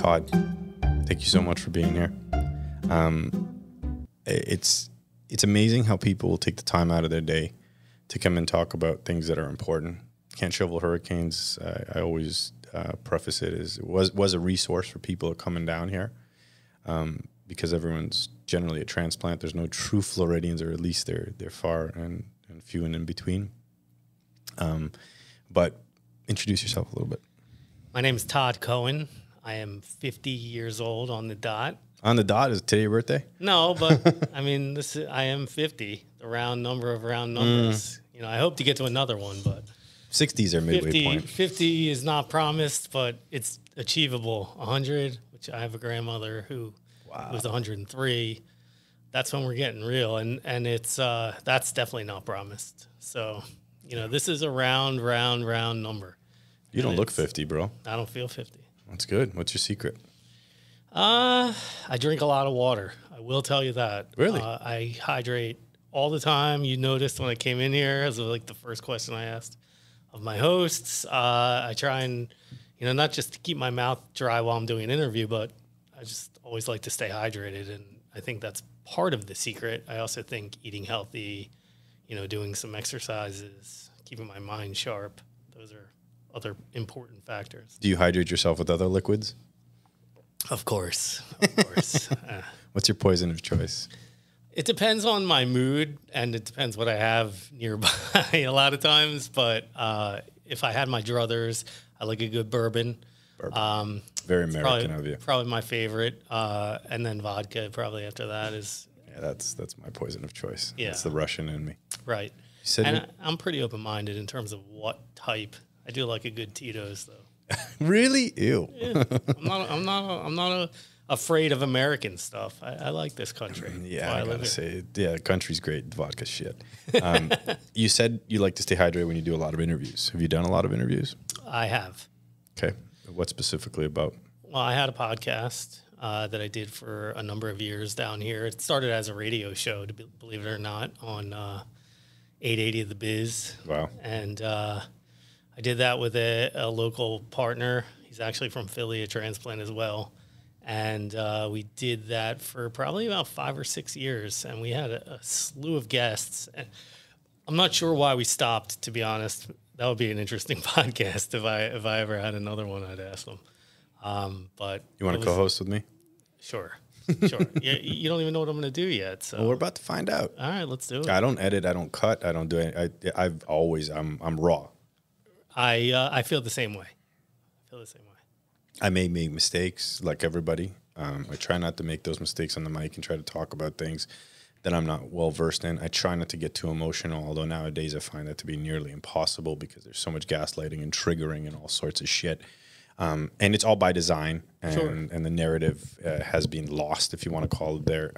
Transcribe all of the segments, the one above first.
Todd, thank you so much for being here. It's amazing how people will take the time out of their day to come and talk about things that are important. Can't Shovel Hurricanes, I always preface it as it was a resource for people coming down here because everyone's generally a transplant. There's no true Floridians, or at least they're far and few and in between. But introduce yourself a little bit. My name is Todd Cohen. I am 50 years old on the dot. On the dot? Is it today your birthday? No, but I mean, I am 50, the round number of round numbers. You know, I hope to get to anher one, but 60s are midway point. 50 is not promised, but it's achievable. 100, which I have a grandmother who was 103. That's when we're getting real, and it's that's definitely not promised. So, you know, this is a round number. You don't look 50, bro. I don't feel 50. That's good. What's your secret? I drink a lot of water. I will tell you that. Really? I hydrate all the time. You noticed when I came in here, as like the first question I asked of my hosts. I try and, you know, not just to keep my mouth dry while I'm doing an interview, but I just always like to stay hydrated. And I think that's part of the secret. I also think eating healthy, you know, doing some exercises, keeping my mind sharp. Those are other important factors. Do you hydrate yourself with other liquids? Of course. What's your poison of choice? It depends on my mood, and it depends what I have nearby a lot of times. But if I had my druthers, I like a good bourbon. Very American of you. Probably my favorite. And then vodka probably after that is... Yeah, that's my poison of choice. Yeah. That's the Russian in me. Right. I'm pretty open-minded in terms of what type. I do like a good Tito's, though. Really? Ew. Yeah. I'm not afraid of American stuff. I like this country. Yeah, I gotta say, the country's great. Vodka shit. You said you like to stay hydrated when you do a lot of interviews. Have you done a lot of interviews? I have. Okay. What specifically about? Well, I had a podcast that I did for a number of years down here. It started as a radio show, believe it or not, on 880 The Biz. Wow. And I did that with a local partner. He's actually from Philly, a transplant as well. And we did that for probably about 5 or 6 years. And we had a slew of guests. And I'm not sure why we stopped, to be honest. That would be an interesting podcast if I ever had another one. I'd ask them. But you want to co-host with me? Sure. You don't even know what I'm going to do yet. So well, we're about to find out. All right, let's do it. I don't edit. I don't cut. I don't do it. I'm raw. I feel the same way. I may make mistakes like everybody. I try not to make those mistakes on the mic and try to talk about things that I'm not well versed in. I try not to get too emotional, although nowadays I find that to be nearly impossible because there's so much gaslighting and triggering and all sorts of shit. And it's all by design, and the narrative has been lost, if you want to call it there.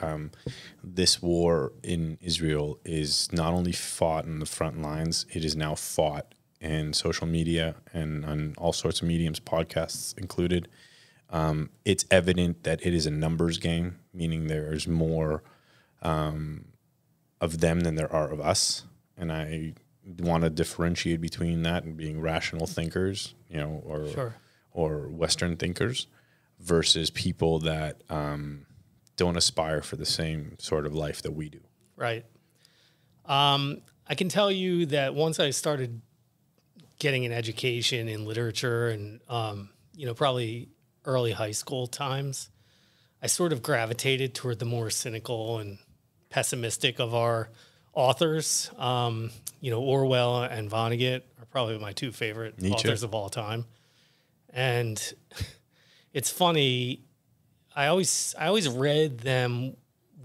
This war in Israel is not only fought in the front lines, it is now fought in social media and on all sorts of mediums, podcasts included. It's evident that it is a numbers game, meaning there's more of them than there are of us. And I want to differentiate between that and being rational thinkers, you know, or Western thinkers versus people that don't aspire for the same sort of life that we do. Right. I can tell you that once I started getting an education in literature and, you know, probably early high school times, I sort of gravitated toward the more cynical and pessimistic of our authors. You know, Orwell and Vonnegut are probably my two favorite authors of all time. And it's funny, I always read them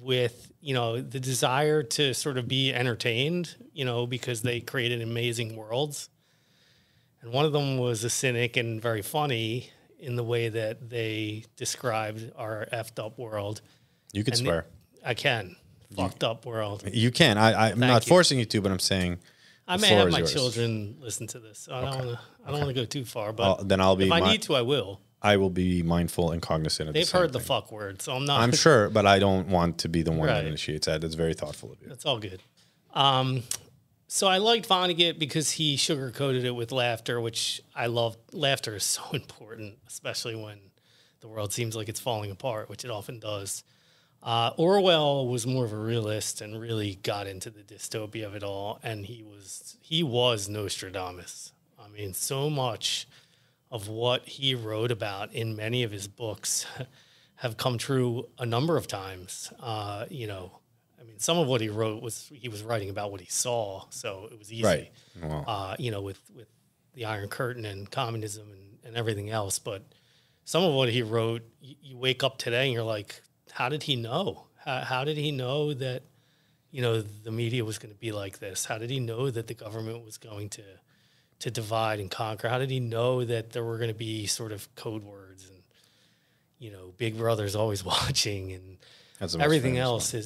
with, you know, the desire to sort of be entertained, you know, because they created amazing worlds. And one of them was a cynic and very funny in the way that they described our effed up world. You can swear. I can. Fucked up world. You can. I'm not forcing you to, but I'm saying I may have my children listen to this. So I don't want to go too far, but then I'll be if I need to, I will. I will be mindful and cognizant of They've heard the fuck word, so I'm not. I'm sure, but I don't want to be the one that initiates that. That's very thoughtful of you. That's all good. So I liked Vonnegut because he sugarcoated it with laughter, which I love. Laughter is so important, especially when the world seems like it's falling apart, which it often does. Orwell was more of a realist and really got into the dystopia of it all. And he was Nostradamus. I mean, so much of what he wrote about in many of his books have come true a number of times. You know, I mean, some of what he wrote he was writing about what he saw, so it was easy. Right. Wow. You know, with the Iron Curtain and communism and everything else. But some of what he wrote, you wake up today and you're like, how did he know? How did he know that, you know, the media was going to be like this? How did he know that the government was going to divide and conquer? How did he know that there were going to be sort of code words and, you know, Big Brother's always watching and everything else one.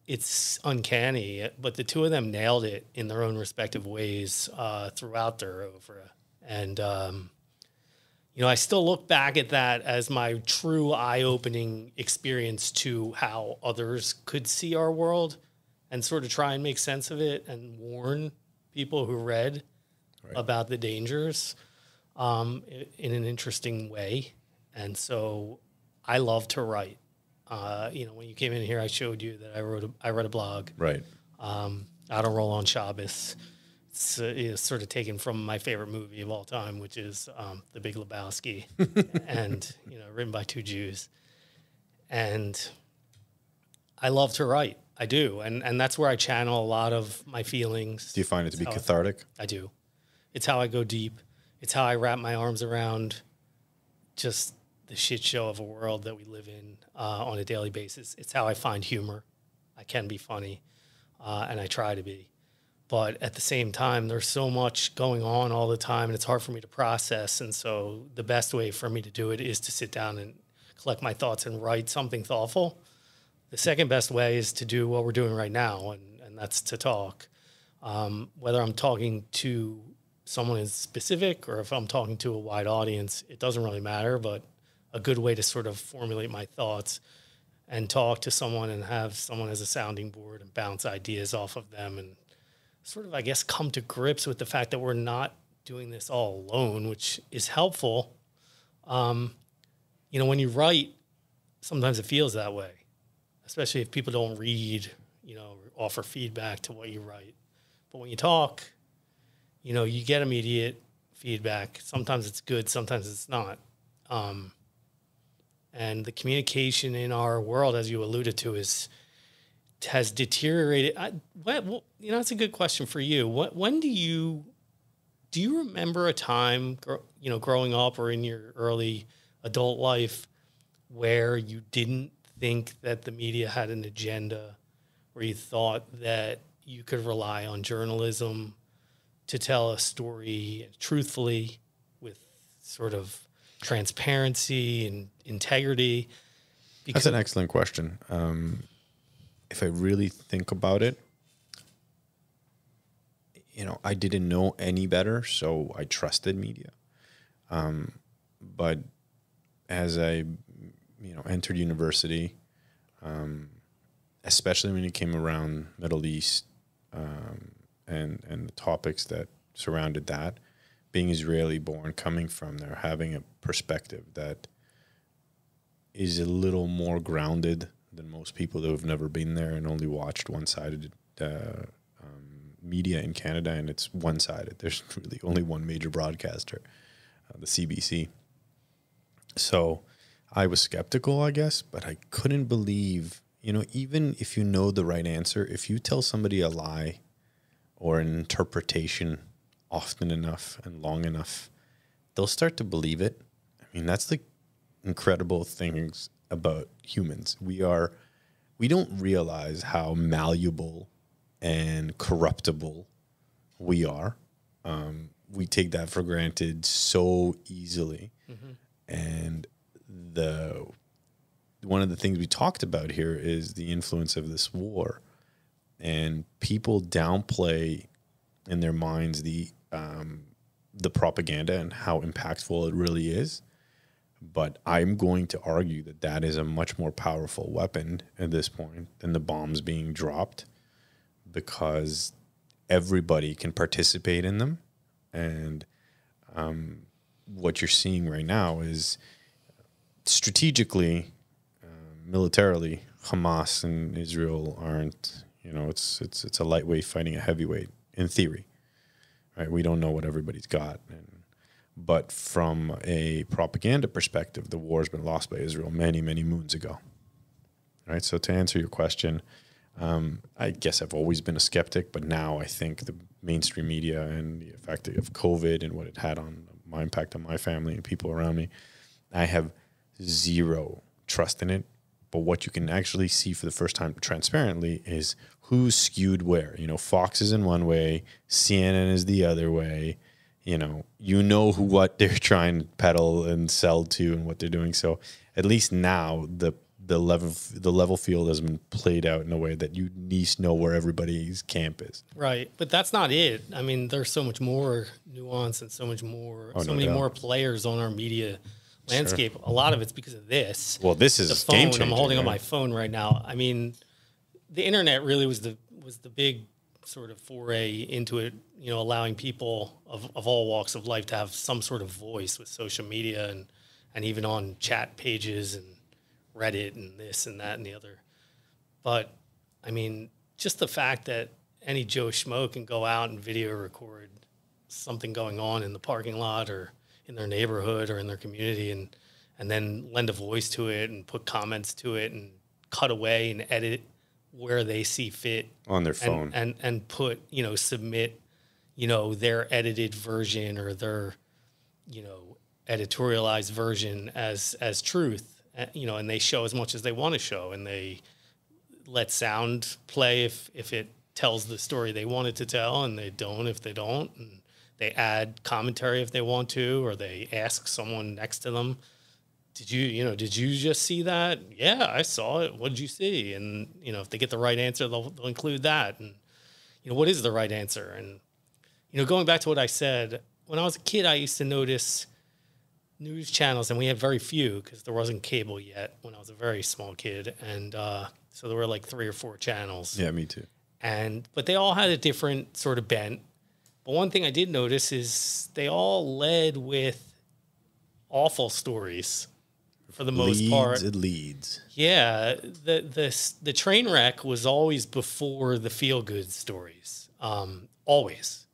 It's uncanny, but the two of them nailed it in their own respective ways throughout their oeuvre. And, you know, I still look back at that as my true eye-opening experience to how others could see our world and sort of try and make sense of it and warn people who read about the dangers in an interesting way. And so I love to write. You know, when you came in here, I showed you that I wrote a blog. Right. I don't roll on Shabbos. It's sort of taken from my favorite movie of all time, which is The Big Lebowski, and, you know, written by two Jews. And I love to write. I do. And that's where I channel a lot of my feelings. Do you find it to be cathartic? I do. It's how I go deep. It's how I wrap my arms around just the shit show of a world that we live in on a daily basis. It's how I find humor. I can be funny, and I try to be. But at the same time, there's so much going on all the time, and it's hard for me to process. And so the best way for me to do it is to sit down and collect my thoughts and write something thoughtful. The second best way is to do what we're doing right now, and that's to talk. Whether I'm talking to someone in specific or if I'm talking to a wide audience, it doesn't really matter, but a good way to sort of formulate my thoughts and talk to someone and have someone as a sounding board and bounce ideas off of them and sort of, I guess, come to grips with the fact that we're not doing this all alone, which is helpful. You know, when you write, sometimes it feels that way, especially if people don't read, you know, or offer feedback to what you write. But when you talk, you know, you get immediate feedback. Sometimes it's good, sometimes it's not. And the communication in our world, as you alluded to, has deteriorated. Well, you know, that's a good question for you. When do you remember a time, you know, growing up or in your early adult life where you didn't think that the media had an agenda, where you thought that you could rely on journalism to tell a story truthfully with sort of transparency and integrity? That's an excellent question. If I really think about it, you know, I didn't know any better, so I trusted media. But as I, you know, entered university, especially when it came around Middle East and the topics that surrounded that, being Israeli-born, coming from there, having a perspective that is a little more grounded than most people who have never been there and only watched one-sided media in Canada, and it's one-sided. There's really only one major broadcaster, the CBC. So I was skeptical, I guess, but I couldn't believe, you know, even if you know the right answer, if you tell somebody a lie or an interpretation often enough and long enough, they'll start to believe it. I mean, that's the incredible things about humans. We don't realize how malleable and corruptible we are. We take that for granted so easily. Mm-hmm. And one of the things we talked about here is the influence of this war, and people downplay in their minds the propaganda and how impactful it really is. But I'm going to argue that that is a much more powerful weapon at this point than the bombs being dropped, because everybody can participate in them. And what you're seeing right now is strategically, militarily, Hamas and Israel aren't, it's a lightweight fighting a heavyweight in theory, right? We don't know what everybody's got. But from a propaganda perspective, the war has been lost by Israel many, many moons ago. Right. So to answer your question, I guess I've always been a skeptic, but now I think the mainstream media and the effect of COVID and what it had on my impact on my family and people around me, I have zero trust in it. But what you can actually see for the first time transparently is who's skewed where. Fox is in one way, CNN is the other way. What they're trying to peddle and sell to and what they're doing. So at least now the level field has been played out in a way that you at least know where everybody's camp is. Right. But that's not it. I mean, there's so much more nuance and so much more, many more players on our media landscape. Sure. A lot of it's because of this. Well, this is the phone. Game changer, I'm holding on my phone right now. I mean, the internet really was the big sort of foray into it, allowing people of all walks of life to have some sort of voice with social media and even on chat pages and Reddit and this and that and the other. But I mean, just the fact that any Joe Schmo can go out and video record something going on in the parking lot or in their neighborhood or in their community and then lend a voice to it and put comments to it and cut away and edit where they see fit on their phone and put, submit, their edited version or their, editorialized version as truth. And they show as much as they want to show, and they let sound play if it tells the story they want it to tell, and they don't if they don't, and they add commentary if they want to, or they ask someone next to them, did you just see that? Yeah, I saw it. What did you see? And, if they get the right answer, they'll include that. And, what is the right answer? And, going back to what I said, when I was a kid, I used to notice news channels, and we had very few because there wasn't cable yet when I was a very small kid. And so there were like 3 or 4 channels. Yeah, me too. But they all had a different sort of bent. But one thing I did notice is they all led with awful stories for the most part. It leads. Yeah, the train wreck was always before the feel good stories. Always,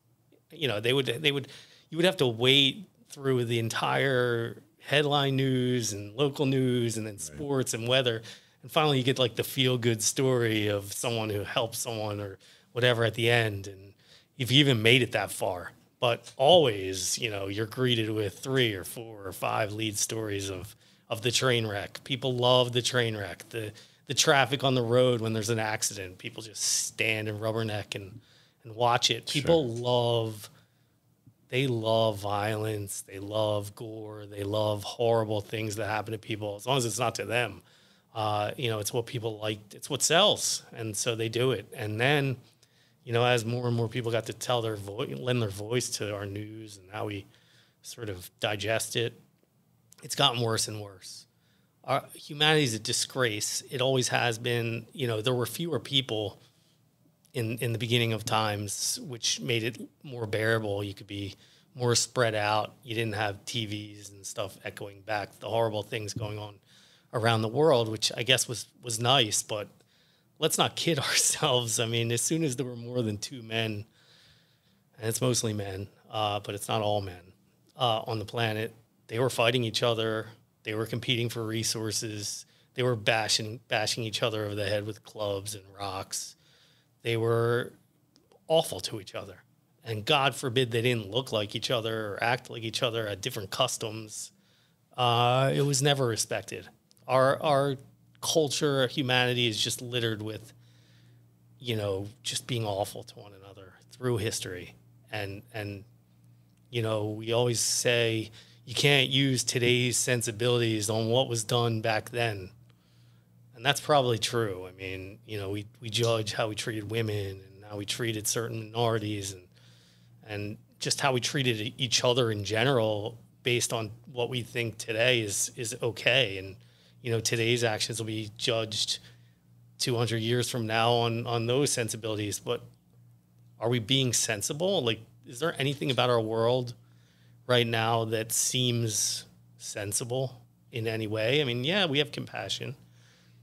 you would have to wait through the entire headline news and local news and then sports and weather. And finally you get like the feel good story of someone who helped someone or whatever at the end. And if you even made it that far, but always, you're greeted with 3 or 4 or 5 lead stories of the train wreck. People love the train wreck, the traffic on the road when there's an accident. People just stand and rubberneck and watch it. People love violence. They love gore. They love horrible things that happen to people, as long as it's not to them. It's what people like. It's what sells. And so they do it. And then, as more and more people got to tell their lend their voice to our news and how we sort of digest it, it's gotten worse and worse. Humanity is a disgrace. It always has been. There were fewer people in the beginning of times, which made it more bearable. You could be more spread out. You didn't have TVs and stuff echoing back the horrible things going on around the world, which I guess was nice, but let's not kid ourselves. I mean, as soon as there were more than 2 men, and it's mostly men, but it's not all men, on the planet, they were fighting each other. They were competing for resources. They were bashing each other over the head with clubs and rocks. They were awful to each other. And God forbid they didn't look like each other or act like each other, had different customs. It was never respected. Our culture, humanity is just littered with, just being awful to one another through history. And we always say you can't use today's sensibilities on what was done back then. And that's probably true. I mean, we judge how we treated women and how we treated certain minorities and just how we treated each other in general based on what we think today is okay. And, today's actions will be judged 200 years from now on those sensibilities. But are we being sensible? Like, is there anything about our world right now that seems sensible? in any way. I mean, yeah, we have compassion,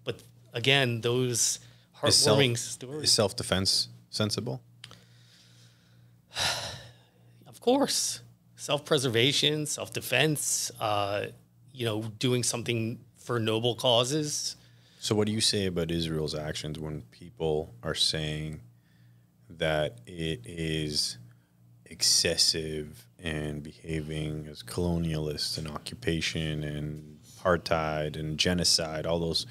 but again, those heartwarming stories. Is self-defense sensible? Of course, self-preservation, self-defense. Doing something for noble causes. So, what do you say about Israel's actions when people are saying that it is excessive and behaving as colonialists and occupation and apartheid and genocide, all those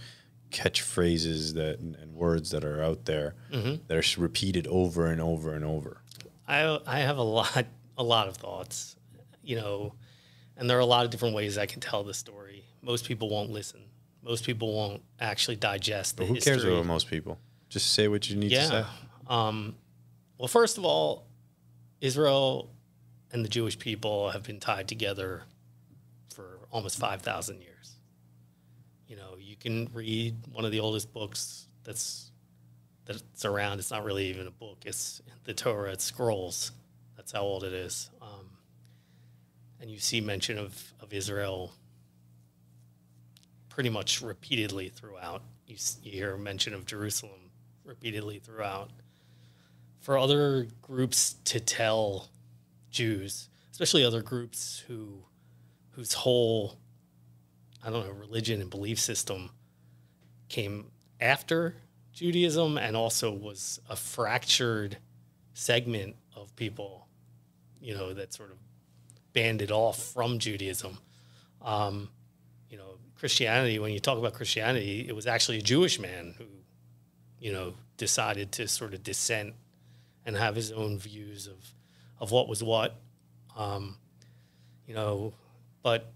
catchphrases and words that are out there that are repeated over and over and over? I have a lot of thoughts, and there are a lot of different ways I can tell the story. Most people won't listen. Most people won't actually digest the history. Who cares about most people? Just say what you need to say. Well, first of all, Israel and the Jewish people have been tied together for almost 5,000 years. You can read one of the oldest books that's around. It's not really even a book. It's the Torah. It's scrolls. That's how old it is. And you see mention of Israel pretty much repeatedly throughout. You hear mention of Jerusalem repeatedly throughout. For other groups to tell Jews, especially other groups whose whole, religion and belief system came after Judaism and also was a fractured segment of people, that sort of banded off from Judaism. Christianity, when you talk about Christianity, it was actually a Jewish man who, decided to sort of dissent and have his own views of what was what. But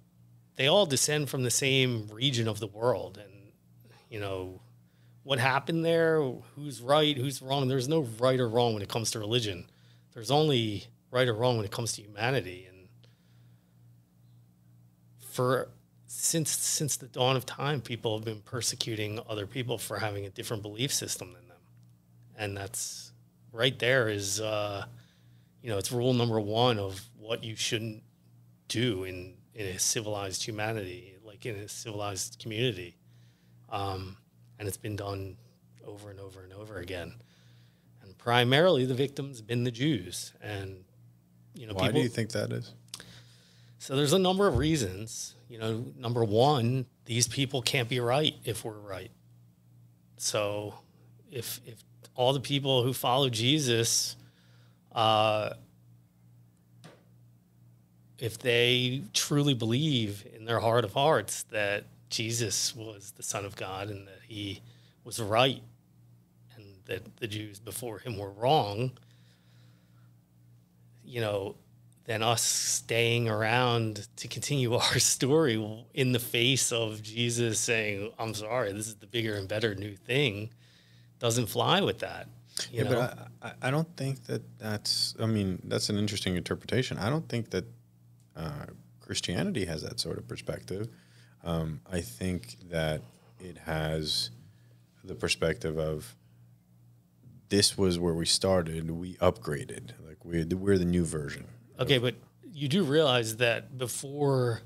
they all descend from the same region of the world. And, what happened there, who's right, who's wrong, there's no right or wrong when it comes to religion. There's only right or wrong when it comes to humanity. And since the dawn of time, people have been persecuting other people for having a different belief system than them. And that's right there is, it's rule number one of what you shouldn't do in a civilized humanity, like in a civilized community. And it's been done over and over and over again. And primarily the victims have been the Jews. And, why do you think that is? So there's a number of reasons. Number one, these people can't be right if we're right. So if all the people who follow Jesus, if they truly believe in their heart of hearts that Jesus was the Son of God and that he was right and that the Jews before him were wrong, then us staying around to continue our story in the face of Jesus saying, I'm sorry, this is the bigger and better new thing, doesn't fly with that. You know? But I don't think that's an interesting interpretation. I don't think that Christianity has that sort of perspective. I think that it has the perspective of this was where we started, we upgraded, like we're the new version. Okay, but you do realize that before,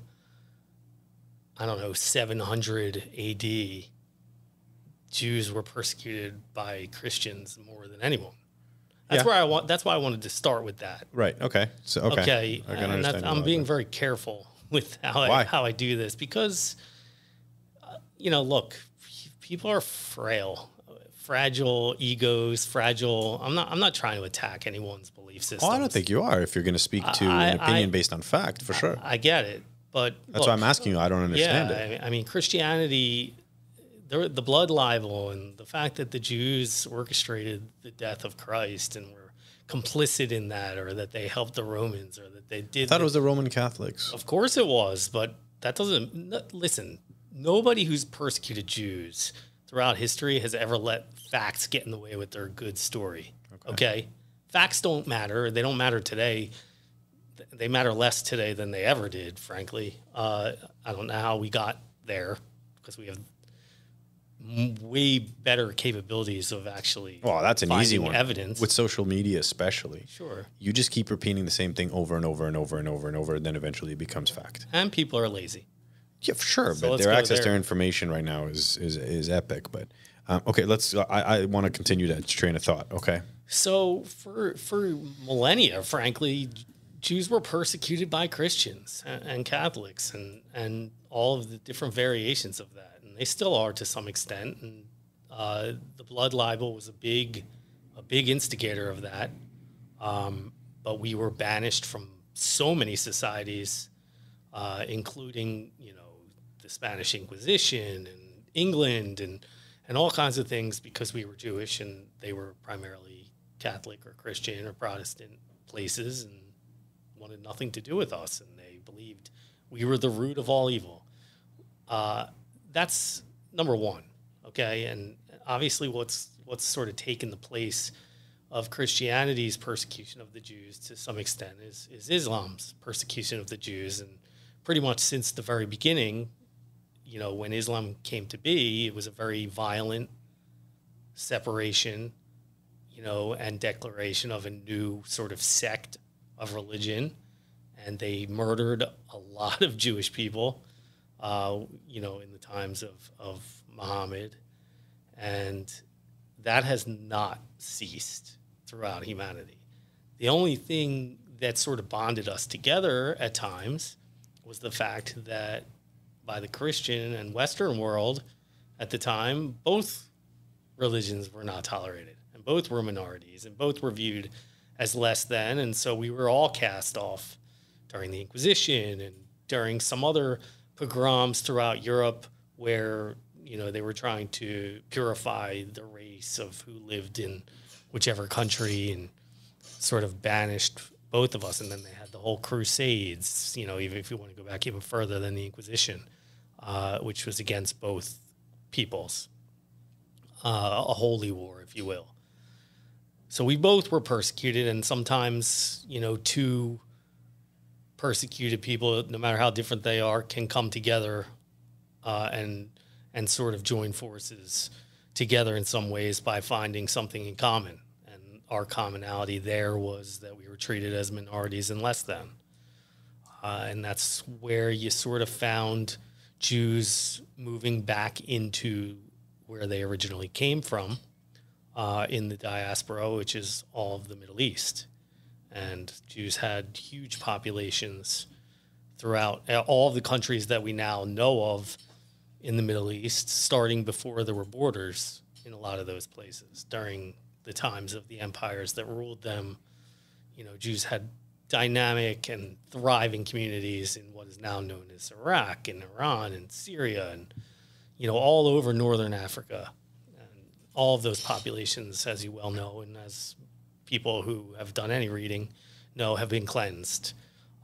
700 AD, Jews were persecuted by Christians more than anyone. That's why I wanted to start with that. Right. Okay. So okay. I can understand. I'm being very careful with how I do this because, look, people are fragile egos, fragile. I'm not trying to attack anyone's belief system. Oh, I don't think you are. If you're going to speak to an opinion based on fact, for sure. I get it, but that's why I'm asking you. I don't understand it. I mean, Christianity, the blood libel and the fact that the Jews orchestrated the death of Christ and were complicit in that, or that they helped the Romans, or that they did. I thought it was the Roman Catholics. Of course it was, but that doesn't. Listen, nobody who's persecuted Jews throughout history has ever let facts get in the way with their good story. Okay? Facts don't matter. They don't matter today. They matter less today than they ever did, frankly. I don't know how we got there because we have way better capabilities of actually that's an easy one. Evidence. With social media especially. Sure. You just keep repeating the same thing over and over and over and over and over, and then eventually it becomes fact. And people are lazy. Yeah, for sure. So But let's their go access to there. their information right now is epic. But okay, let's. I want to continue that train of thought. Okay. So for millennia, frankly, Jews were persecuted by Christians and Catholics and all of the different variations of that, and they still are to some extent. And the blood libel was a big instigator of that. But we were banished from so many societies, including the Spanish Inquisition and England and all kinds of things because we were Jewish and they were primarily Catholic or Christian or Protestant places and wanted nothing to do with us. And they believed we were the root of all evil. That's number one. Okay. And obviously what's sort of taken the place of Christianity's persecution of the Jews to some extent is Islam's persecution of the Jews. And pretty much since the very beginning, when Islam came to be, it was a very violent separation, and declaration of a new sort of sect of religion. And they murdered a lot of Jewish people, in the times of Muhammad. And that has not ceased throughout humanity. The only thing that sort of bonded us together at times was the fact that by the Christian and Western world at the time, both religions were not tolerated and both were minorities and both were viewed as less than. And so we were all cast off during the Inquisition and during some other pogroms throughout Europe where, they were trying to purify the race of who lived in whichever country and sort of banished both of us. And then they had the whole Crusades, even if you want to go back even further than the Inquisition, which was against both peoples, a holy war, if you will. So we both were persecuted, and sometimes, two persecuted people, no matter how different they are, can come together and sort of join forces together in some ways by finding something in common. And our commonality there was that we were treated as minorities and less than. And that's where you sort of found Jews moving back into where they originally came from in the diaspora, which is all of the Middle East. And Jews had huge populations throughout all of the countries that we now know of in the Middle East, starting before there were borders in a lot of those places. During the times of the empires that ruled them, Jews had dynamic and thriving communities in what is now known as Iraq and Iran and Syria and, all over northern Africa. And all of those populations, as you well know, and as people who have done any reading know, have been cleansed.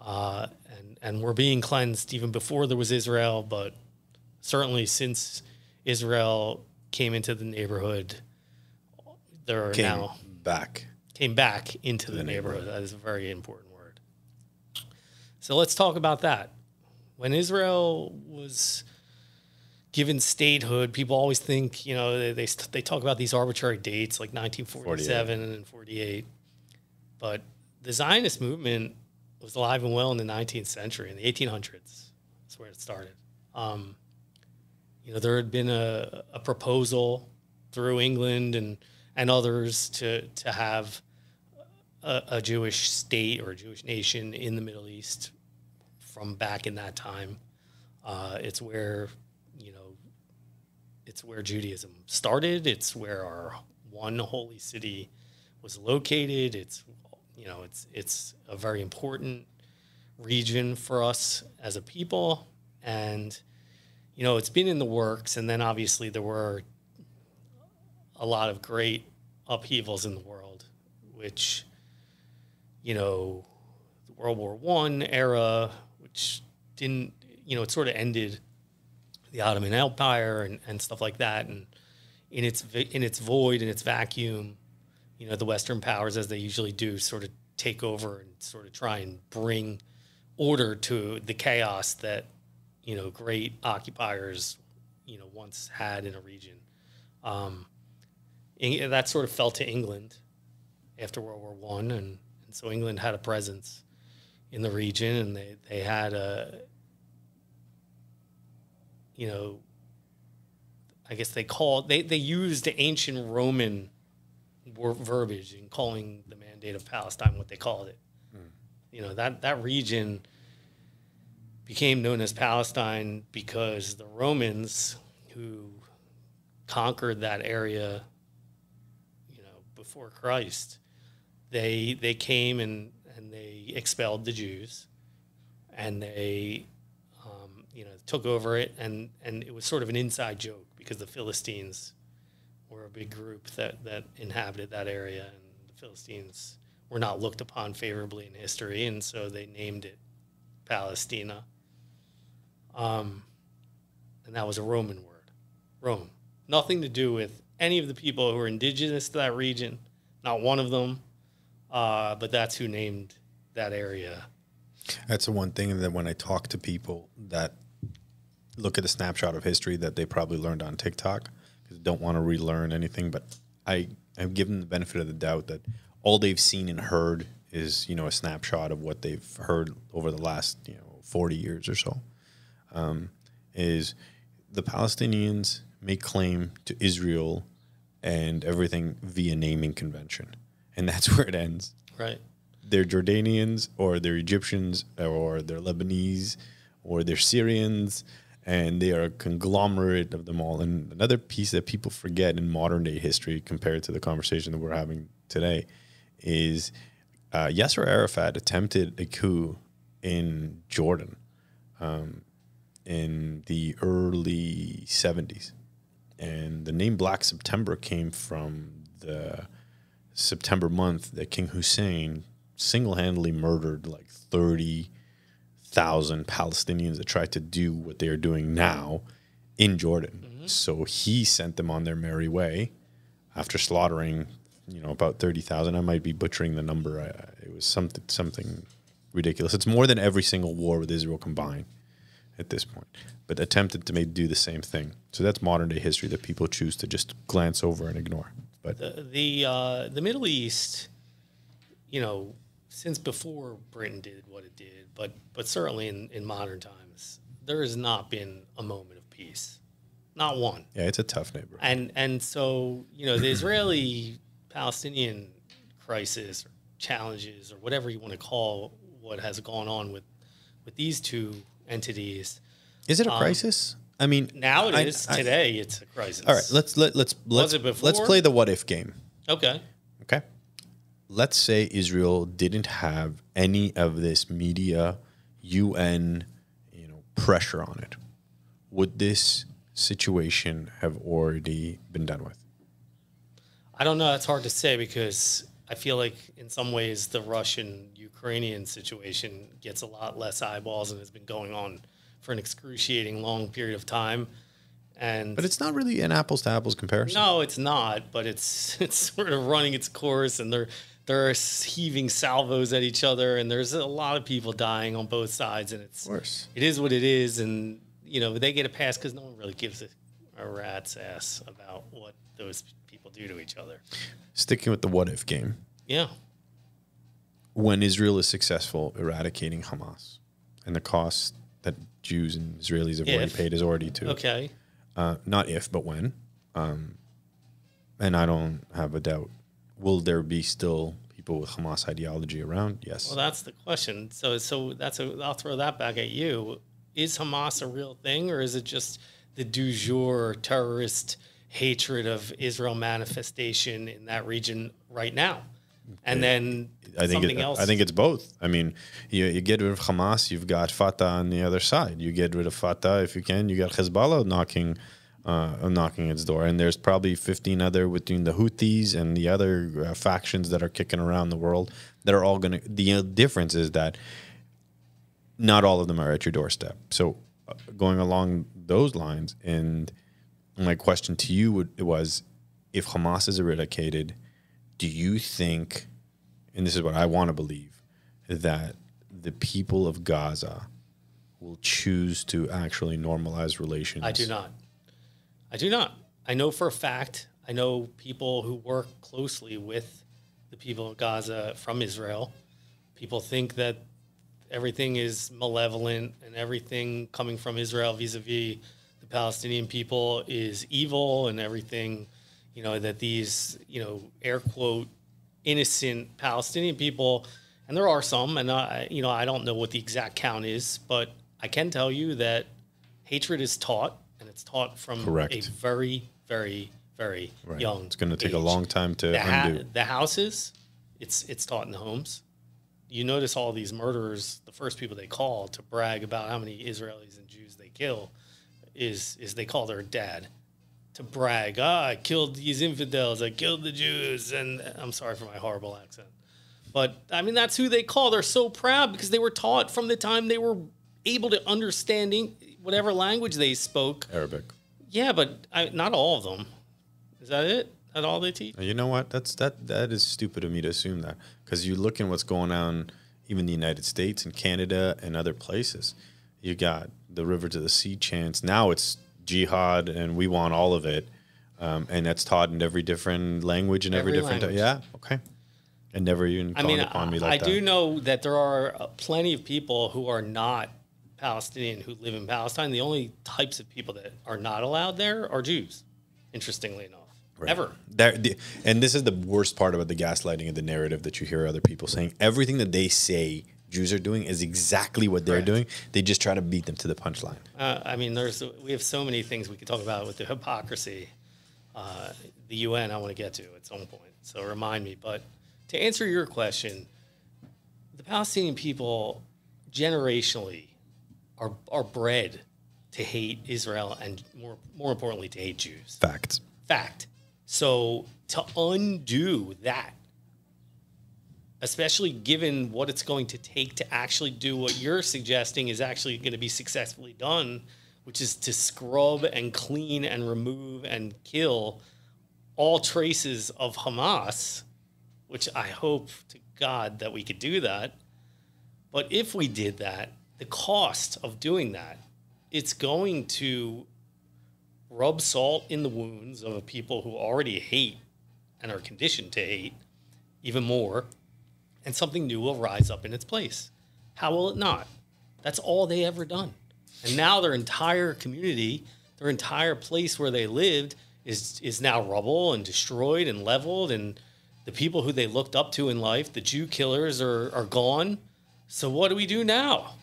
And were being cleansed even before there was Israel, but certainly since Israel came into the neighborhood, there are came back into the neighborhood. That is a very important word. So let's talk about that. When Israel was given statehood, people always think, they talk about these arbitrary dates like 1947 and 48. But the Zionist movement was alive and well in the 19th century, in the 1800s. That's where it started. There had been a proposal through England and others to have a Jewish state or a Jewish nation in the Middle East from back in that time. It's where Judaism started. It's where our one holy city was located. It's a very important region for us as a people, and it's been in the works. And then obviously there were a lot of great upheavals in the world, which, the World War I era, which didn't, it sort of ended the Ottoman Empire and stuff like that. And in its void, in its vacuum, the Western powers, as they usually do, sort of take over and sort of try and bring order to the chaos that, great occupiers, once had in a region. That sort of fell to England after World War I, and so England had a presence in the region, and they had you know, I guess they used ancient Roman verbiage in calling the Mandate of Palestine what they called it. You know, that region became known as Palestine because the Romans who conquered that area, you know, before Christ, they came and they expelled the Jews, and they you know, took over it, and it was sort of an inside joke because the Philistines were a big group that inhabited that area, and the Philistines were not looked upon favorably in history, and so they named it Palestina. And that was a Roman word, Rome. Nothing to do with any of the people who were indigenous to that region, not one of them, but that's who named that area. That's the one thing that when I talk to people that look at a snapshot of history that they probably learned on TikTok, because they don't want to relearn anything, but I have given them the benefit of the doubt that all they've seen and heard is, you know, a snapshot of what they've heard over the last, you know, 40 years or so, is the Palestinians make claim to Israel and everything via naming convention. And that's where it ends. Right. They're Jordanians, or they're Egyptians, or they're Lebanese, or they're Syrians, and they are a conglomerate of them all. And another piece that people forget in modern day history compared to the conversation that we're having today is Yasser Arafat attempted a coup in Jordan in the early 70s. And the name Black September came from the September month that King Hussein single-handedly murdered like 30,000 Palestinians that tried to do what they are doing now in Jordan. Mm-hmm. So he sent them on their merry way after slaughtering, you know, about 30,000. I might be butchering the number. It was something ridiculous. It's more than every single war with Israel combined at this point, but attempted to do the same thing. So that's modern day history that people choose to just glance over and ignore. But the Middle East, you know, since before Britain did what it did, but certainly in modern times, there has not been a moment of peace, not one. Yeah, it's a tough neighborhood. And so, you know, the Israeli-Palestinian crisis or challenges or whatever you want to call what has gone on with these two entities. Is it a crisis? I mean, now it is. Today, it's a crisis. All right, let's Was it before? Let's play the what if game. Okay. Let's say Israel didn't have any of this media, UN, you know, pressure on it. Would this situation have already been done with? I don't know. It's hard to say because I feel like in some ways the Russian-Ukrainian situation gets a lot less eyeballs and has been going on for an excruciating long period of time. But it's not really an apples to apples comparison. No, it's not. But it's sort of running its course, and they're heaving salvos at each other, and there's a lot of people dying on both sides, and it is what it is, and you know they get a pass because no one really gives a rat's ass about what those people do to each other. Sticking with the what if game. Yeah. When Israel is successful eradicating Hamas, and the cost that Jews and Israelis have already paid is already too. Okay. Not if, but when. And I don't have a doubt. Will there be still people with Hamas ideology around? Yes. Well, that's the question. So I'll throw that back at you. Is Hamas a real thing, or is it just the du jour terrorist hatred of Israel manifestation in that region right now? And then something else. I think it's both. I mean, you get rid of Hamas, you've got Fatah on the other side. You get rid of Fatah if you can. You got Hezbollah knocking its door, and there's probably 15 other between the Houthis and the other factions that are kicking around the world that are all going to. The difference is that not all of them are at your doorstep. So, going along those lines, and my question to you was, if Hamas is eradicated, do you think, and this is what I want to believe, that the people of Gaza will choose to actually normalize relations? I do not. I know for a fact, I know people who work closely with the people of Gaza from Israel. People think that everything is malevolent and everything coming from Israel vis-a-vis the the Palestinian people is evil and everything, that these, air quote, innocent Palestinian people, and there are some, and I don't know what the exact count is, but I can tell you that hatred is taught, and it's taught from a very, very, very young. It's going to take a long time to undo. The houses, it's taught in the homes. You notice all these murderers, the first people they call to brag about how many Israelis and Jews they kill is they call their dad to brag. I killed these infidels. I killed the Jews. And I'm sorry for my horrible accent. But, I mean, that's who they call. They're so proud because they were taught from the time they were able to understanding whatever language they spoke. Arabic. Yeah, but not all of them. Is that it? That all they teach? You know what? That is stupid of me to assume that, because you look in what's going on, even the United States and Canada and other places. You got the river to the sea chants. Now it's jihad, and we want all of it, and that's taught in every different language and every different. Yeah, okay. And never even dawned upon me like that. I do know that there are plenty of people who are not Palestinian who live in Palestine. The only types of people that are not allowed there are Jews, interestingly enough. Right. Ever. And this is the worst part about the gaslighting of the narrative that you hear other people saying. Everything that they say Jews are doing is exactly what they're doing. They just try to beat them to the punchline. We have so many things we could talk about with the hypocrisy. The UN I want to get to at some point, so remind me. But to answer your question, the Palestinian people generationally are bred to hate Israel and more importantly to hate Jews. Fact. So to undo that, especially given what it's going to take to actually do what you're suggesting is actually going to be successfully done, which is to scrub and clean and remove and kill all traces of Hamas, which I hope to God that we could do that. But if we did that, the cost of doing that, it's going to rub salt in the wounds of people who already hate and are conditioned to hate even more, and something new will rise up in its place. How will it not? That's all they ever done. And now their entire community, their entire place where they lived is now rubble and destroyed and leveled, and the people who they looked up to in life, the Jew killers, are gone. So what do we do now?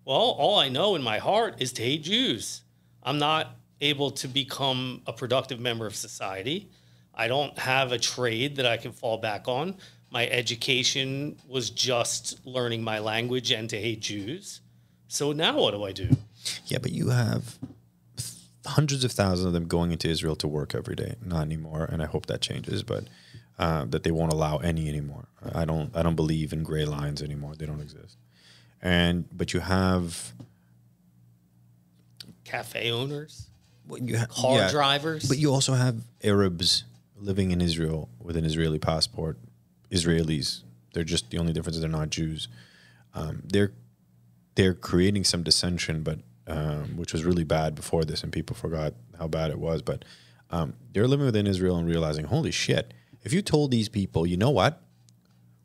Well, all I know in my heart is to hate Jews. I'm not able to become a productive member of society. I don't have a trade that I can fall back on. My education was just learning my language and to hate Jews. So now what do I do? Yeah, but you have hundreds of thousands of them going into Israel to work every day. Not anymore, and I hope that changes, but that they won't allow any anymore. I don't believe in gray lines anymore. They don't exist. But you have cafe owners. Car drivers. But you also have Arabs living in Israel with an Israeli passport. Israelis. They're just, the only difference is they're not Jews. They're creating some dissension, but which was really bad before this, and people forgot how bad it was. But they're living within Israel and realizing, holy shit, if you told these people, you know what,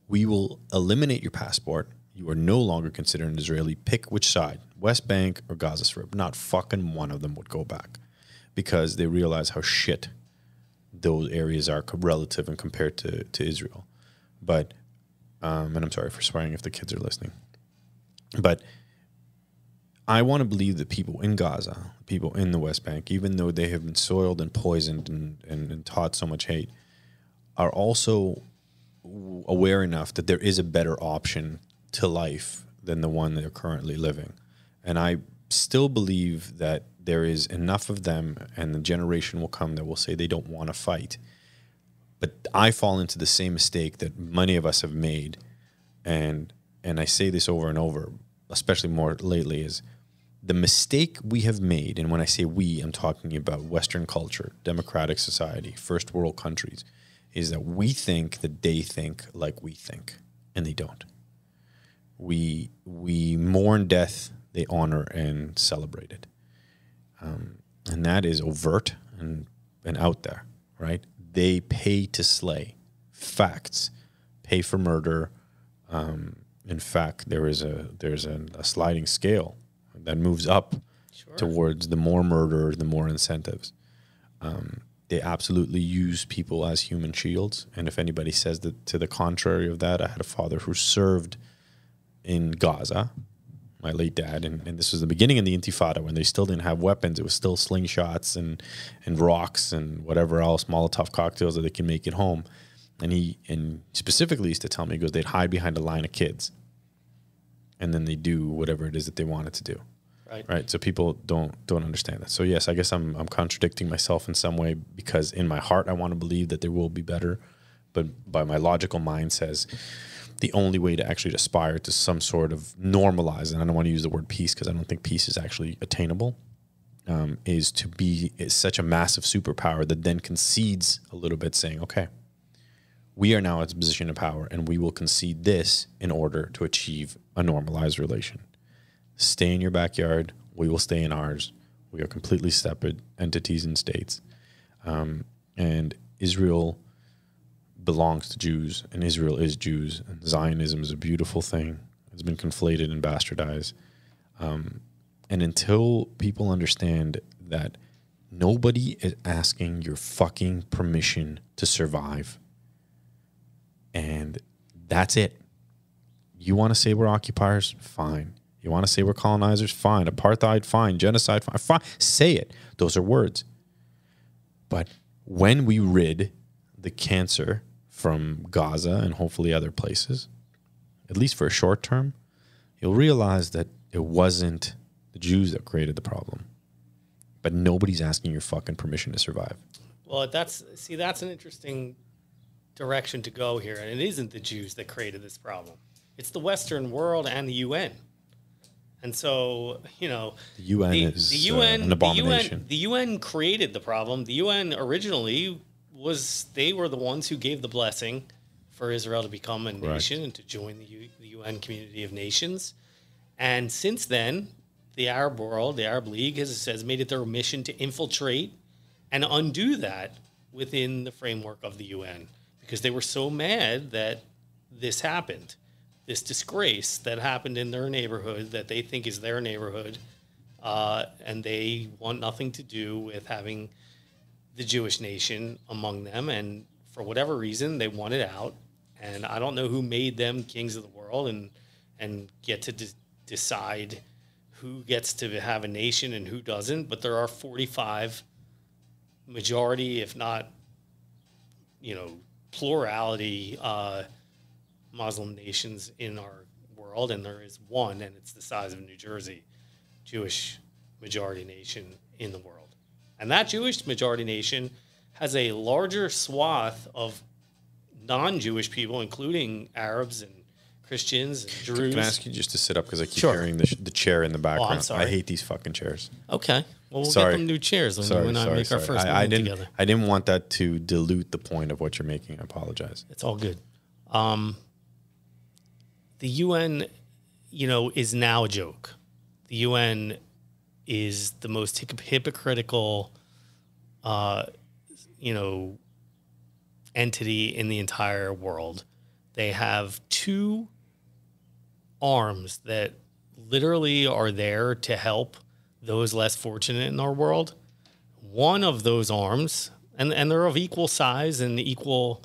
we will eliminate your passport. You are no longer considered an Israeli. Pick which side, West Bank or Gaza Strip. Not fucking one of them would go back, because they realize how shit those areas are relative and compared to Israel. But, and I'm sorry for swearing if the kids are listening, but I want to believe that people in Gaza, people in the West Bank, even though they have been soiled and poisoned and taught so much hate, are also aware enough that there is a better option to life than the one they're currently living. And I still believe that there is enough of them, and the generation will come that will say they don't want to fight. But I fall into the same mistake that many of us have made, and I say this over and over, especially more lately, is the mistake we have made, and when I say we, I'm talking about Western culture, democratic society, first world countries, is that we think that they think like we think, and they don't. We mourn death, they honor and celebrate it. And that is overt and out there, right? They pay to slay. Facts. Pay for murder. In fact, there's a sliding scale that moves up towards the more murder, the more incentives. They absolutely use people as human shields. And if anybody says that to the contrary of that, I had a father who served in Gaza, my late dad, and this was the beginning of the Intifada when they still didn't have weapons. It was still slingshots and rocks and whatever else, Molotov cocktails that they can make at home. And he specifically used to tell me, he goes, they'd hide behind a line of kids and then they do whatever it is that they wanted to do. Right. So people don't understand that. So yes, I guess I'm contradicting myself in some way, because in my heart I want to believe that there will be better, but by my logical mind says the only way to actually aspire to some sort of normalize, and I don't want to use the word peace because I don't think peace is actually attainable, is to be such a massive superpower that then concedes a little bit, saying, okay, we are now at a position of power and we will concede this in order to achieve a normalized relation. Stay in your backyard. We will stay in ours. We are completely separate entities and states. And Israel belongs to Jews, and Israel is Jews. And Zionism is a beautiful thing. It's been conflated and bastardized. And until people understand that nobody is asking your fucking permission to survive, and that's it. You want to say we're occupiers? Fine. You want to say we're colonizers? Fine. Apartheid? Fine. Genocide? Fine. Fine. Say it. Those are words. But when we rid the cancer from Gaza and hopefully other places, at least for a short term, you'll realize that it wasn't the Jews that created the problem. But nobody's asking your fucking permission to survive. Well, that's an interesting direction to go here. And it isn't the Jews that created this problem. It's the Western world and the UN. And so, you know, the UN is an abomination. The UN created the problem. The UN originally they were the ones who gave the blessing for Israel to become a nation and to join the UN community of nations. And since then, the Arab world, the Arab League has made it their mission to infiltrate and undo that within the framework of the UN, because they were so mad that this happened. This disgrace that happened in their neighborhood that they think is their neighborhood, and they want nothing to do with having the Jewish nation among them. And for whatever reason, they want it out. And I don't know who made them kings of the world and get to decide who gets to have a nation and who doesn't. But there are 45 majority, if not, plurality Muslim nations in our world, and there is one, and it's the size of New Jersey, Jewish majority nation in the world. And that Jewish majority nation has a larger swath of non-Jewish people, including Arabs and Christians and Druze. Can I ask you just to sit up, because I keep hearing the chair in the background. I'm sorry. I hate these fucking chairs. Okay. Well, we'll get them new chairs when I make our first meeting together. I didn't want that to dilute the point of what you're making. I apologize. It's all good. The UN, is now a joke. The UN is the most hypocritical, entity in the entire world. They have two arms that literally are there to help those less fortunate in our world. One of those arms, and they're of equal size and equal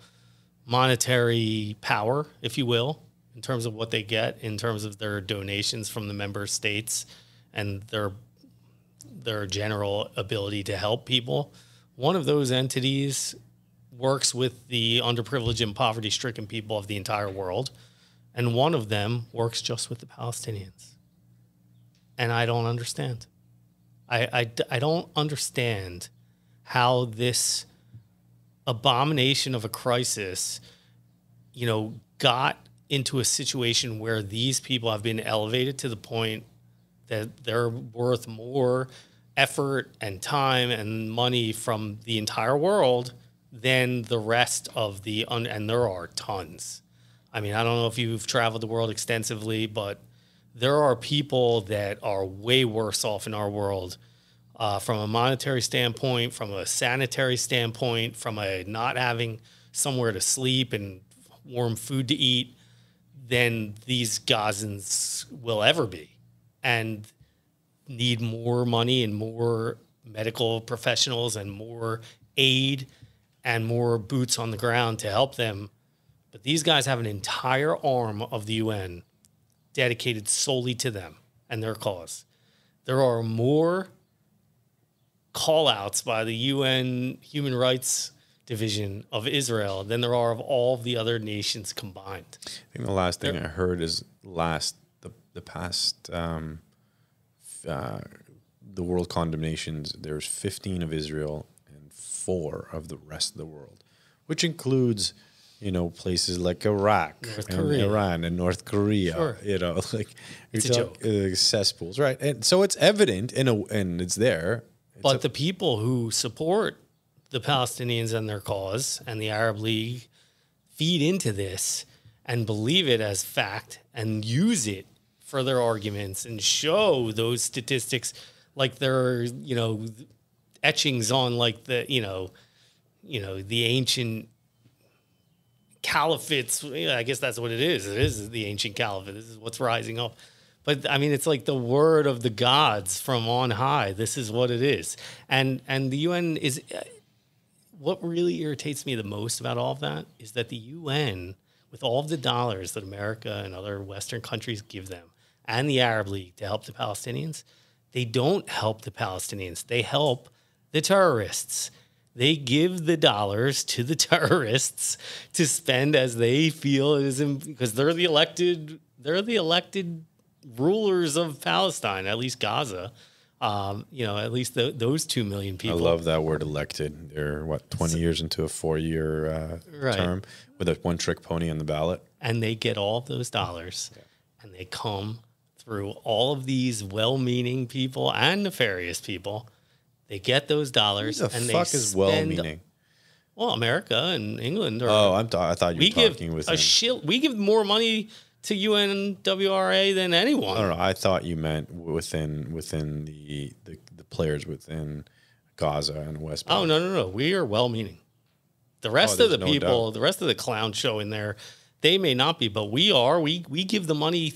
monetary power, if you will, in terms of what they get, in terms of their donations from the member states and their general ability to help people. One of those entities works with the underprivileged and poverty-stricken people of the entire world, and one of them works just with the Palestinians. And I don't understand. I don't understand how this abomination of a crisis, got into a situation where these people have been elevated to the point that they're worth more effort and time and money from the entire world than the rest of and there are tons. I mean, I don't know if you've traveled the world extensively, but there are people that are way worse off in our world from a monetary standpoint, from a sanitary standpoint, from a not having somewhere to sleep and warm food to eat than these Gazans will ever be. And need more money and more medical professionals and more aid and more boots on the ground to help them. But these guys have an entire arm of the UN dedicated solely to them and their cause. There are more call-outs by the UN Human Rights Division of Israel than there are of all of the other nations combined. I think the last thing I heard is the past the world condemnations. There's 15 of Israel and 4 of the rest of the world, which includes, you know, places like Iraq and Iran and North Korea. Sure. You know, like it's a joke. Cesspools, right? And so it's evident and it's there. But the people who support the Palestinians and their cause and the Arab League feed into this and believe it as fact and use it for their arguments and show those statistics like they're, you know, etchings on like the, you know, the ancient caliphates. I guess that's what it is. It is the ancient caliphate. This is what's rising up. But I mean, it's like the word of the gods from on high. This is what it is. And the UN is, what really irritates me the most about all of that is that the UN, with all of the dollars that America and other Western countries give them and the Arab League to help the Palestinians, they don't help the Palestinians. They help the terrorists. They give the dollars to the terrorists to spend as they feel is because they're the elected rulers of Palestine, at least Gaza. You know, at least those 2 million people. I love that word elected. They're 20 years into a 4-year term with a one-trick pony on the ballot, and they get all of those dollars, and they come through all of these well-meaning people and nefarious people. They get those dollars, and they spend. Is well-meaning? Well, America and England. I thought you were talking with we give more money to UNWRA than anyone. No, I thought you meant within the players within Gaza and West Bank. Oh, no. We are well-meaning. The rest of the people, the rest of the clown show in there, they may not be, but we are. We give the money.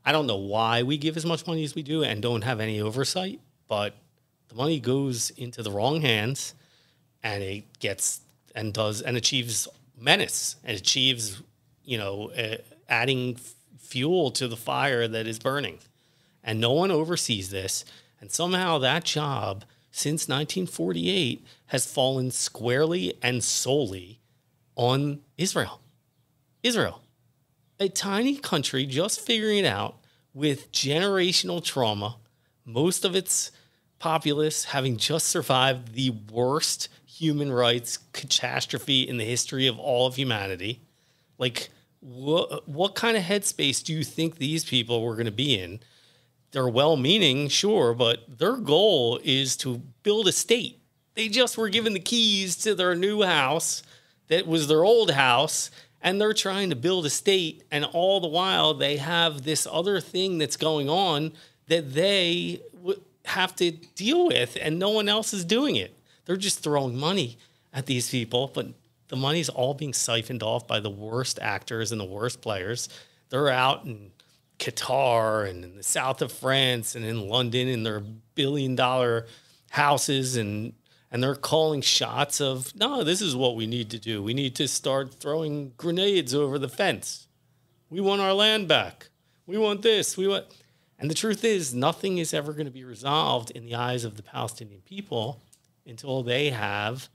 I don't know why we give as much money as we do and don't have any oversight, but the money goes into the wrong hands, and it gets and achieves menace and achieves, you know, adding fuel to the fire that is burning. And no one oversees this. And somehow that job since 1948 has fallen squarely and solely on Israel. Israel, a tiny country just figuring it out with generational trauma, most of its populace having just survived the worst human rights catastrophe in the history of all of humanity. Like, what kind of headspace do you think these people were going to be in? They're well-meaning, sure, but their goal is to build a state. They just were given the keys to their new house that was their old house, and they're trying to build a state, and all the while they have this other thing that's going on that they have to deal with, and no one else is doing it. They're just throwing money at these people, but the money's all being siphoned off by the worst actors and the worst players. They're out in Qatar and in the south of France and in London in their billion-dollar houses, and they're calling shots of, no, this is what we need to do. We need to start throwing grenades over the fence. We want our land back. We want this. And the truth is, nothing is ever going to be resolved in the eyes of the Palestinian people until they have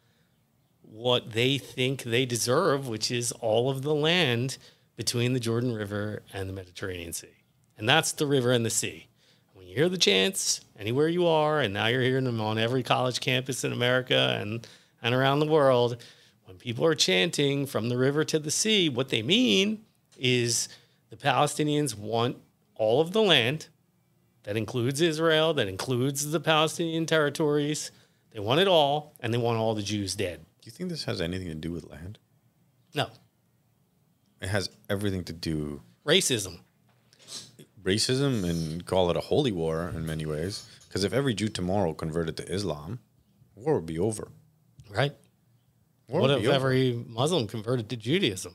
what they think they deserve, which is all of the land between the Jordan River and the Mediterranean Sea. And that's the river and the sea. When you hear the chants anywhere you are, and now you're hearing them on every college campus in America and around the world, when people are chanting from the river to the sea, what they mean is the Palestinians want all of the land. That includes Israel, that includes the Palestinian territories. They want it all, and they want all the Jews dead. Do you think this has anything to do with land? No. It has everything to do... Racism, and call it a holy war in many ways. Because if every Jew tomorrow converted to Islam, war would be over. Right. What if every Muslim converted to Judaism?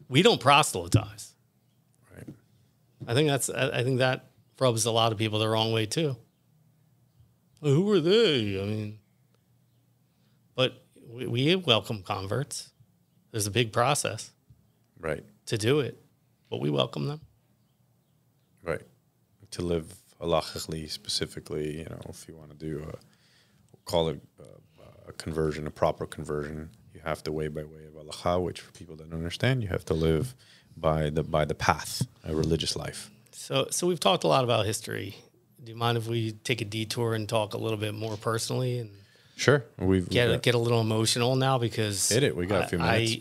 We don't proselytize. Right. I think that rubs a lot of people the wrong way too. Well, who are they? I mean, but we welcome converts. There's a big process, right, to do it, but we welcome them. Right, to live halachically, specifically. If you want to do call it a conversion, a proper conversion, you have to way by way of halacha, which for people that don't understand, you have to live by the path, a religious life. So we've talked a lot about history. Do you mind if we take a detour and talk a little bit more personally and Sure, get a little emotional now? Because hit it. We got a few minutes.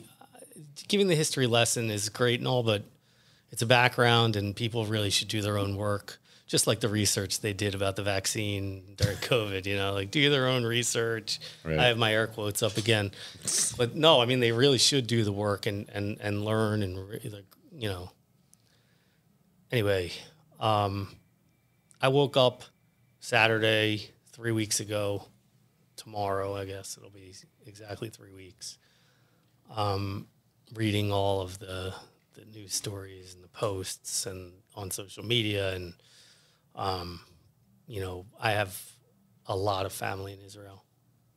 Giving the history lesson is great and all, but it's a background, and people really should do their own work. Just like the research they did about the vaccine during COVID, like do their own research. Right. I have my air quotes up again, but no, I mean, they really should do the work and learn Anyway, I woke up Saturday 3 weeks ago. Tomorrow, I guess it'll be exactly 3 weeks. Reading all of the news stories and the posts and on social media, and I have a lot of family in Israel,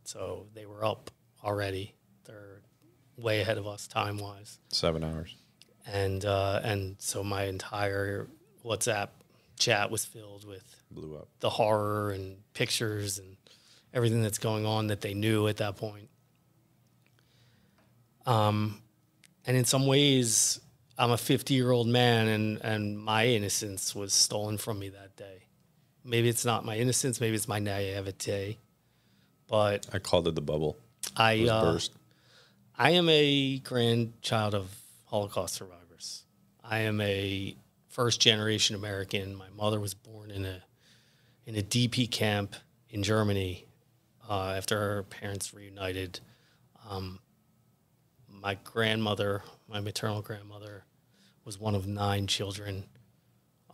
so they were up already. They're way ahead of us time-wise. 7 hours. And so my entire WhatsApp chat was filled with blew up the horror and pictures and everything that's going on that they knew at that point. And in some ways, I'm a 50-year-old man, and my innocence was stolen from me that day. Maybe it's not my innocence, maybe it's my naivete, but I called it the bubble. It was burst. I am a grandchild of Holocaust survivors. I am a first-generation American. My mother was born in a DP camp in Germany after her parents reunited. My grandmother, my maternal grandmother, was one of 9 children,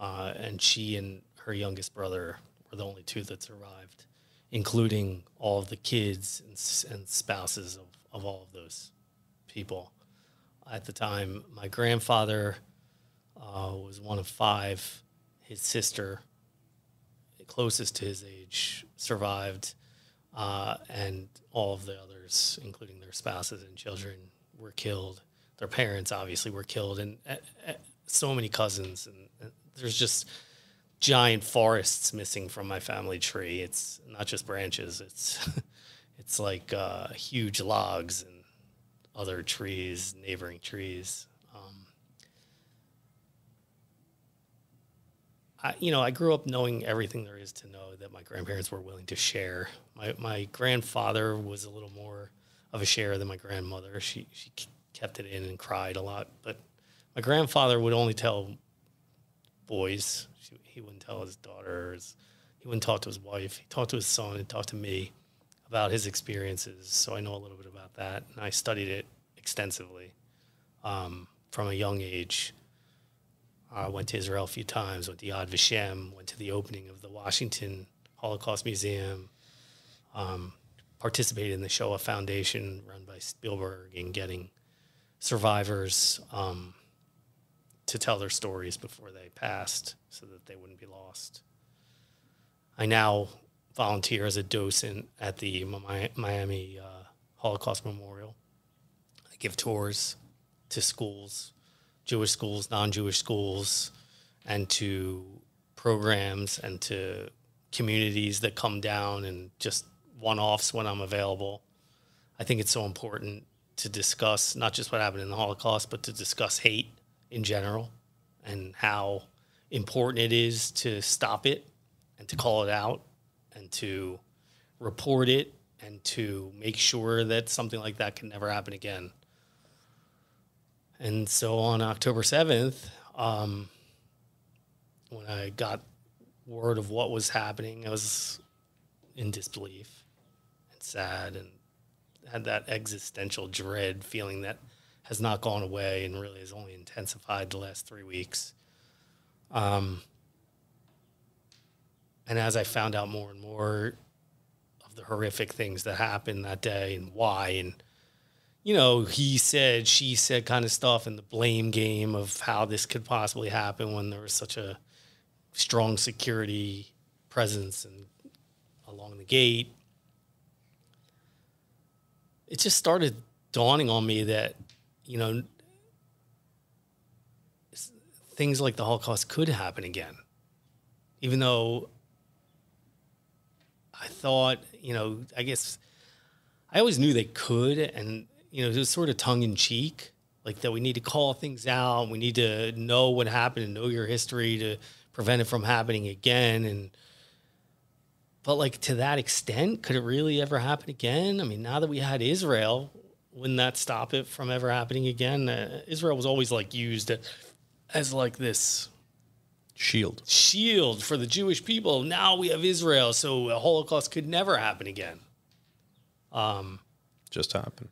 and she and her youngest brother were the only 2 that survived, including all of the kids and spouses of all of those people. At the time, my grandfather was one of 5. His sister, closest to his age, survived, and all of the others, including their spouses and children, were killed. Their parents obviously were killed, and so many cousins, and there's just giant forests missing from my family tree. It's not just branches; it's like huge logs and other trees, neighboring trees. I grew up knowing everything there is to know that my grandparents were willing to share. My grandfather was a little more of a sharer than my grandmother. She kept it in and cried a lot. But my grandfather would only tell boys. He wouldn't tell his daughters. He wouldn't talk to his wife. He talked to his son and talked to me about his experiences. So I know a little bit about that. And I studied it extensively from a young age. I went to Israel a few times, went to Yad Vashem, went to the opening of the Washington Holocaust Museum, participated in the Shoah Foundation run by Spielberg in getting survivors to tell their stories before they passed so that they wouldn't be lost. I now volunteer as a docent at the Miami Holocaust Memorial. I give tours to schools, Jewish schools, non-Jewish schools, and to programs and to communities that come down, and just one-offs when I'm available. I think it's so important to discuss not just what happened in the Holocaust, but to discuss hate in general and how important it is to stop it and to call it out and to report it and to make sure that something like that can never happen again. And so on October 7th, when I got word of what was happening, I was in disbelief and sad and had that existential dread feeling that has not gone away and really has only intensified the last 3 weeks. And as I found out more and more of the horrific things that happened that day and why, and he said, she said kind of stuff, and the blame game of how this could possibly happen when there was such a strong security presence and along the gate. It just started dawning on me that, you know, things like the Holocaust could happen again. Even though I thought, you know, I guess I always knew they could. And, you know, it was sort of tongue in cheek, like that we need to call things out. We need to know what happened and know your history to prevent it from happening again. But like to that extent, could it really ever happen again? I mean, now that we had Israel, wouldn't that stop it from ever happening again? Israel was always like used as like this shield for the Jewish people. Now we have Israel, so a Holocaust could never happen again. Just happened.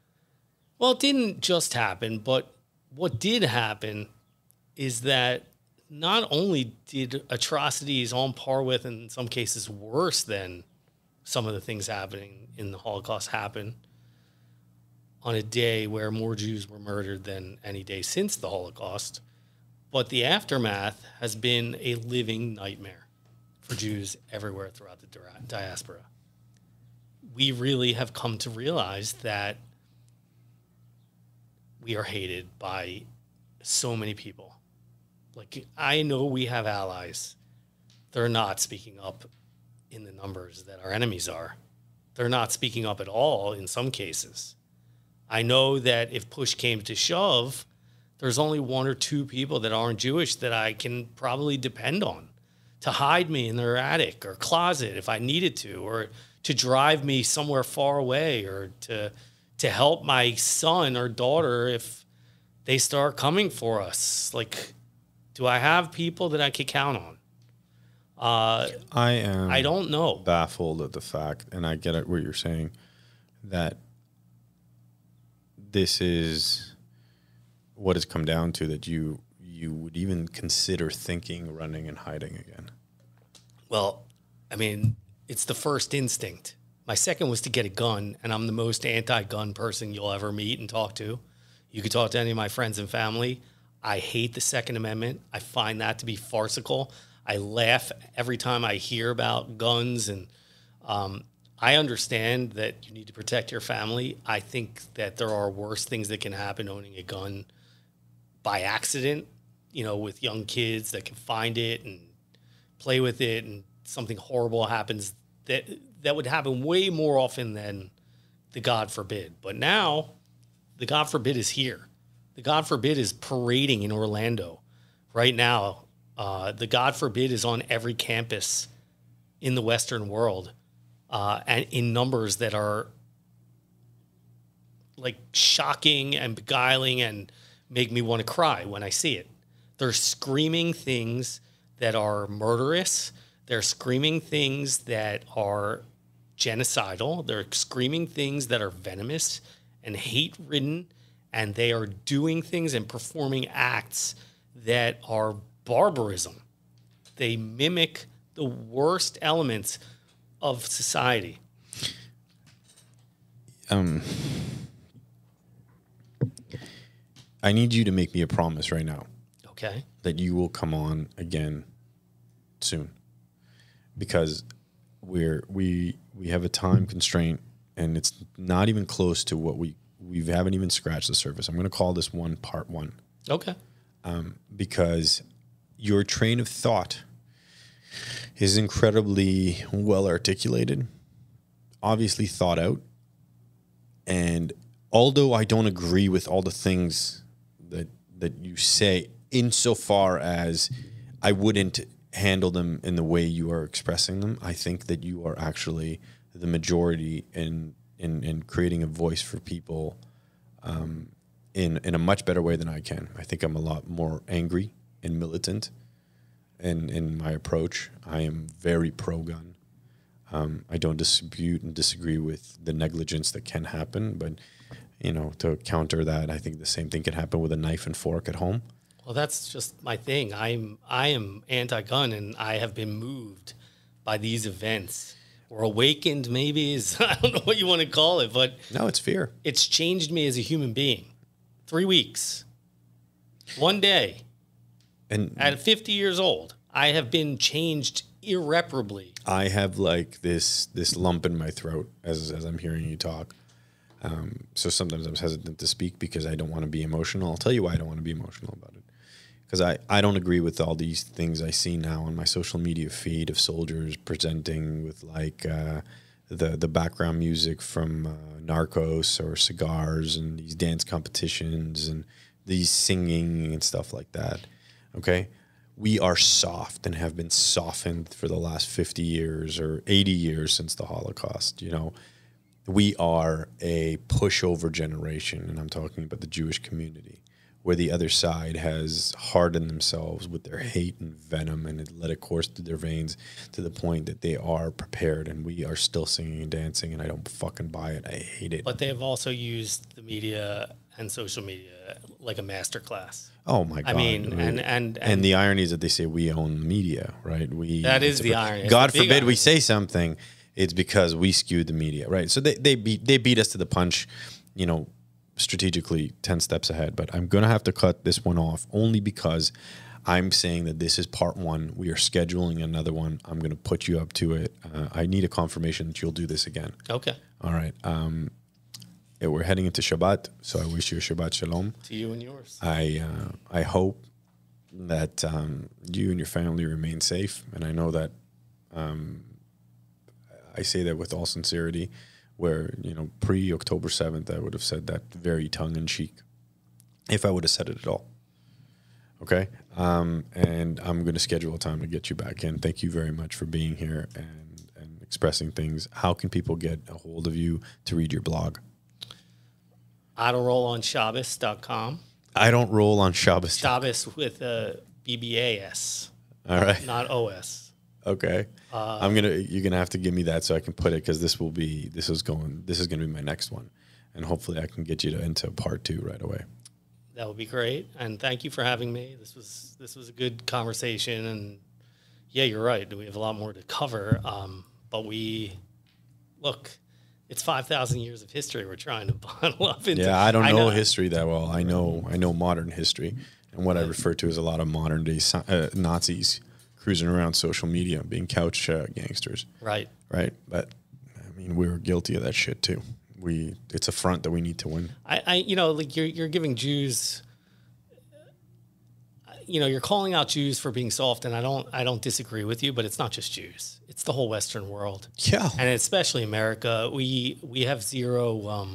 Well, it didn't just happen, but what did happen is that not only did atrocities on par with, and in some cases worse than some of the things happening in the Holocaust happen on a day where more Jews were murdered than any day since the Holocaust, but the aftermath has been a living nightmare for Jews everywhere throughout the diaspora. We really have come to realize that we are hated by so many people. Like, I know we have allies. They're not speaking up in the numbers that our enemies are. They're not speaking up at all in some cases. I know that if push came to shove, there's only one or two people that aren't Jewish that I can probably depend on to hide me in their attic or closet if I needed to, or to drive me somewhere far away, or to help my son or daughter if they start coming for us. Like, do I have people that I could count on? I don't know. Baffled at the fact, and I get what you're saying, that this is what it's come down to, that you would even consider thinking, running, and hiding again. Well, I mean, it's the first instinct. My second was to get a gun, and I'm the most anti-gun person you'll ever meet and talk to. You could talk to any of my friends and family. I hate the Second Amendment. I find that to be farcical. I laugh every time I hear about guns, and I understand that you need to protect your family. I think that there are worse things that can happen owning a gun by accident, you know, with young kids that can find it and play with it, and something horrible happens that would happen way more often than the God forbid. But now the God forbid is here. The God forbid is parading in Orlando right now. The God forbid is on every campus in the Western world, and in numbers that are like shocking and beguiling and make me want to cry when I see it. They're screaming things that are murderous. They're screaming things that are genocidal. They're screaming things that are venomous and hate-ridden. And they are doing things and performing acts that are barbarism. They mimic the worst elements of society. I need you to make me a promise right now. Okay. That you will come on again soon. Because we have a time constraint, and it's not even close to what we haven't even scratched the surface. I'm going to call this one part one. Okay. Because your train of thought is incredibly well articulated, obviously thought out. And although I don't agree with all the things that you say, insofar as I wouldn't handle them in the way you are expressing them, I think that you are actually the majority in creating a voice for people in a much better way than I can. I think I'm a lot more angry and militant in my approach. I am very pro-gun. I don't dispute and disagree with the negligence that can happen, but you know, to counter that, I think the same thing can happen with a knife and fork at home. Well, that's just my thing. I am anti-gun, and I have been moved by these events, or awakened. Maybe is I don't know what you want to call it, but no, it's fear. It's changed me as a human being. 3 weeks, one day, and at 50 years old, I have been changed irreparably. I have like this lump in my throat as I'm hearing you talk. So sometimes I'm hesitant to speak because I don't want to be emotional. I'll tell you why I don't want to be emotional about it. Because I don't agree with all these things I see now on my social media feed of soldiers presenting with like the background music from Narcos or cigars and these dance competitions and these singing and stuff like that. Okay? We are soft and have been softened for the last 50 years or 80 years since the Holocaust, you know. We are a pushover generation, and I'm talking about the Jewish community, where the other side has hardened themselves with their hate and venom and let it course through their veins to the point that they are prepared, and we are still singing and dancing, and I don't fucking buy it. I hate it. But they have also used the media and social media like a masterclass. Oh my God! I mean, and the irony is that they say we own the media, right? That is the irony. God forbid we say something. It's because we skewed the media, right? So they beat us to the punch, you know, strategically 10 steps ahead. But I'm gonna have to cut this one off only because I'm saying that this is part one. We are scheduling another one. I'm gonna put you up to it. I need a confirmation that you'll do this again. Okay. All right. Yeah, we're heading into Shabbat, so I wish you a Shabbat Shalom. To you and yours. I hope that you and your family remain safe, and I know that I say that with all sincerity, where, you know, pre-October 7th, I would have said that very tongue-in-cheek, if I would have said it at all. Okay? And I'm going to schedule a time to get you back in. Thank you very much for being here and expressing things. How can people get a hold of you to read your blog? I don't roll on Shabbos.com. I don't roll on Shabbos. Shabbos with a BBAS. All right. Not OS. Okay. You're gonna have to give me that so I can put it, because this is gonna be my next one, and hopefully I can get you into part 2 right away. That would be great, and thank you for having me. This was a good conversation, and yeah, you're right. We have a lot more to cover, but it's 5,000 years of history we're trying to bundle up into. Yeah, I don't know history that well. I know modern history, and what I refer to as a lot of modern day Nazis cruising around social media, being couch gangsters. Right. Right. But I mean, we were guilty of that shit too. It's a front that we need to win. Like you're giving Jews, you're calling out Jews for being soft, and I don't disagree with you, but it's not just Jews. It's the whole Western world. Yeah. And especially America. We have zero,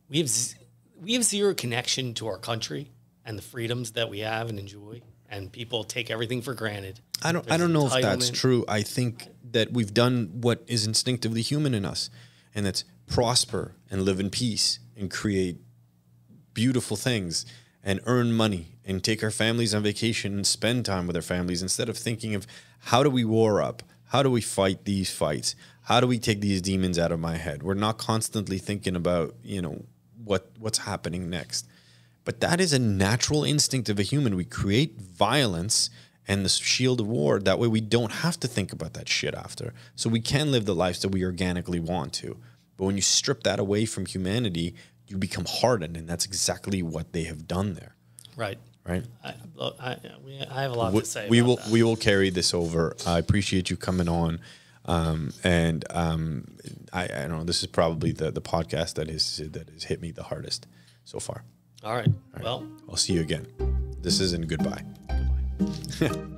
we have zero connection to our country and the freedoms that we have and enjoy. And people take everything for granted. I don't know if that's true. I think that we've done what is instinctively human in us, and that's prosper and live in peace and create beautiful things and earn money and take our families on vacation and spend time with our families, instead of thinking of how do we war up? How do we fight these fights? How do we take these demons out of my head? We're not constantly thinking about, what's happening next. But that is a natural instinct of a human. We create violence and the shield of war. That way we don't have to think about that shit after. So we can live the lives that we organically want to. But when you strip that away from humanity, you become hardened. And that's exactly what they have done there. Right. Right? I have a lot to say we will carry this over. I appreciate you coming on. I know this is probably the podcast that has hit me the hardest so far. All right. Well, I'll see you again. This isn't goodbye. Goodbye.